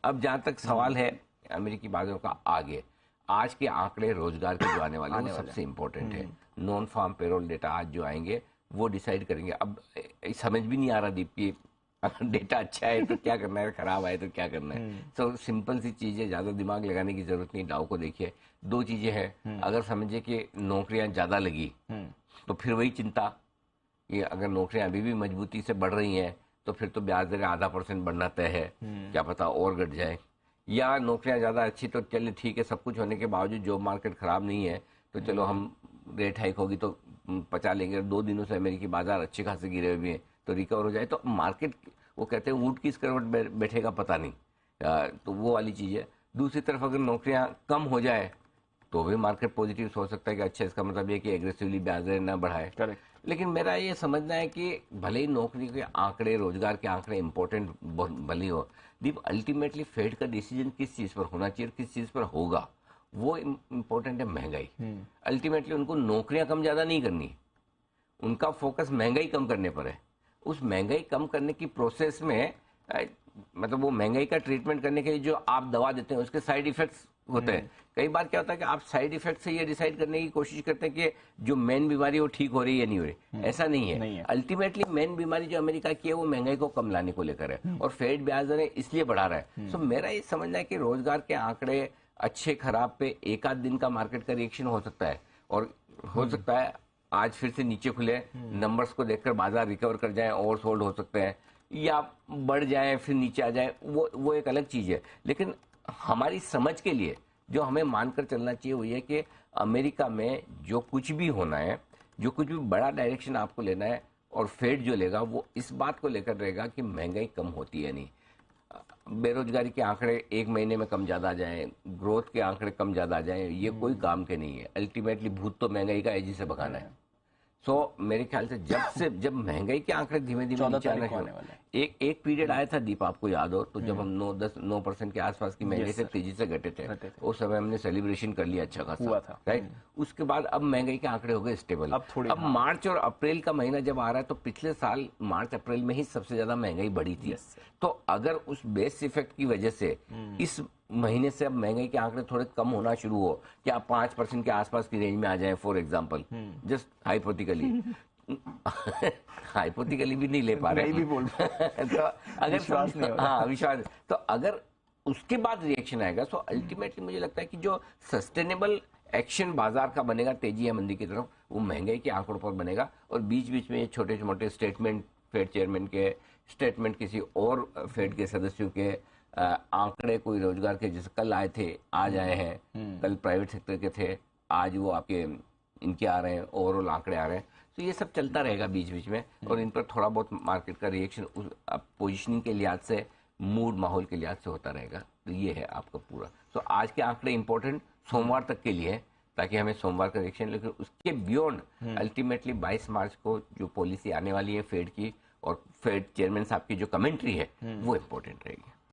अब जहां तक सवाल है अमेरिकी बाजारों का आगे, आज के आंकड़े रोजगार के जो आने वाले हैं वो सबसे इम्पोर्टेंट है। नॉन फार्म पेरोल डेटा आज जो आएंगे वो डिसाइड करेंगे। अब समझ भी नहीं आ रहा दीप की अगर डेटा अच्छा है तो क्या करना है, खराब आए तो क्या करना है। तो सिंपल सी चीज है, ज्यादा दिमाग लगाने की जरूरत नहीं। डाउ को देखिए, दो चीजें हैं। अगर समझिए कि नौकरियां ज्यादा लगी तो फिर वही चिंता कि अगर नौकरियां अभी भी मजबूती से बढ़ रही हैं तो फिर तो ब्याज दरें ½ % बढ़ना तय है, क्या पता और घट जाए। या नौकरियां ज्यादा अच्छी तो चलिए ठीक है, सब कुछ होने के बावजूद जॉब मार्केट खराब नहीं है तो चलो हम रेट हाइक होगी तो पचा लेंगे। 2 दिनों से अमेरिकी बाजार अच्छे खासे गिरे हुए हैं तो रिकवर हो जाए तो मार्केट, वो कहते हैं ऊंट किस करवट बैठेगा पता नहीं, तो वो वाली चीज है। दूसरी तरफ अगर नौकरियां कम हो जाए तो भी मार्केट पॉजिटिव हो सकता है कि अच्छा, इसका मतलब ये कि एग्रेसिवली ब्याज दरें ना बढ़ाए। करेक्ट। लेकिन मेरा ये समझना है कि भले ही नौकरी के आंकड़े, रोजगार के आंकड़े इंपॉर्टेंट भले ही हो, दीप अल्टीमेटली फेड का डिसीजन किस चीज पर होना चाहिए, किस चीज पर होगा, वो इम्पोर्टेंट है। महंगाई, अल्टीमेटली उनको नौकरियां कम ज्यादा नहीं करनी, उनका फोकस महंगाई कम करने पर है। उस महंगाई कम करने की प्रोसेस में मतलब वो महंगाई का ट्रीटमेंट करने के लिए जो आप दवा देते हैं उसके साइड इफेक्ट्स होते हैं। कई बार क्या होता है कि आप साइड इफेक्ट से ये डिसाइड करने की कोशिश करते हैं कि जो मेन बीमारी है वो ठीक हो रही है या नहीं हो रही। ऐसा नहीं है। अल्टीमेटली मेन बीमारी जो अमेरिका की है वो महंगाई को कम लाने को लेकर है और फेड ब्याज दरें इसलिए बढ़ा रहा है। सो मेरा ये समझना है कि रोजगार के आंकड़े अच्छे खराब पे एक आध दिन का मार्केट का रिएक्शन हो सकता है और हो सकता है आज फिर से नीचे खुले, नंबर्स को देखकर बाजार रिकवर कर जाए, ओवर सोल्ड हो सकते हैं या बढ़ जाए फिर नीचे आ जाए, वो एक अलग चीज है। लेकिन हमारी समझ के लिए जो हमें मानकर चलना चाहिए वो ये कि अमेरिका में जो कुछ भी होना है, जो कुछ भी बड़ा डायरेक्शन आपको लेना है और फेड जो लेगा वो इस बात को लेकर रहेगा कि महंगाई कम होती है नहीं, बेरोजगारी के आंकड़े 1 महीने में कम ज्यादा आ जाए, ग्रोथ के आंकड़े कम ज्यादा आ जाए, ये कोई काम के नहीं है। अल्टीमेटली भूत तो महंगाई का एजी से भगाना है। सो मेरे ख्याल से जब महंगाई के आंकड़े धीमे धीमे नीचे आने वाले, एक पीरियड आया था दीप, आपको याद हो तो जब हम 9% के आसपास की महंगाई से तेजी से घटे थे, उस समय हमने सेलिब्रेशन कर लिया अच्छा खासा, राइट। उसके बाद अब महंगाई के आंकड़े हो गए स्टेबल। अब मार्च और अप्रैल का महीना जब आ रहा है तो पिछले साल मार्च अप्रैल में ही सबसे ज्यादा महंगाई बढ़ी थी। तो अगर उस बेस इफेक्ट की वजह से इस महीने से अब महंगाई के आंकड़े थोड़े कम होना शुरू हो कि आप 5% के आसपास की रेंज में आ जाए, for example, just hypothetically hypothetically भी नहीं ले पा रहे भी बोल तो अगर विश्वास नहीं, हाँ विश्वास, तो अगर उसके बाद रिएक्शन आएगा तो अल्टीमेटली मुझे लगता है कि जो सस्टेनेबल एक्शन बाजार का बनेगा तेजी या मंदी की तरफ, वो महंगाई के आंकड़ों पर बनेगा। और बीच बीच में छोटे मोटे स्टेटमेंट, फेड चेयरमैन के स्टेटमेंट, किसी और फेड के सदस्यों के आंकड़े, कोई रोजगार के जैसे कल आए थे आज आए हैं, कल प्राइवेट सेक्टर के थे आज वो आपके इनके आ रहे हैं, ओवरऑल आंकड़े आ रहे हैं। तो ये सब चलता रहेगा बीच बीच में और इन पर थोड़ा बहुत मार्केट का रिएक्शन पोजीशनिंग के लिहाज से, मूड माहौल के लिहाज से होता रहेगा। तो ये है आपका पूरा। तो आज के आंकड़े इंपॉर्टेंट सोमवार तक के लिए है ताकि हमें सोमवार का रिएक्शन, लेकिन उसके बियॉन्ड अल्टीमेटली 22 मार्च को जो पॉलिसी आने वाली है फेड की और फेड चेयरमैन साहब की जो कमेंट्री है वो इम्पोर्टेंट रहेगी।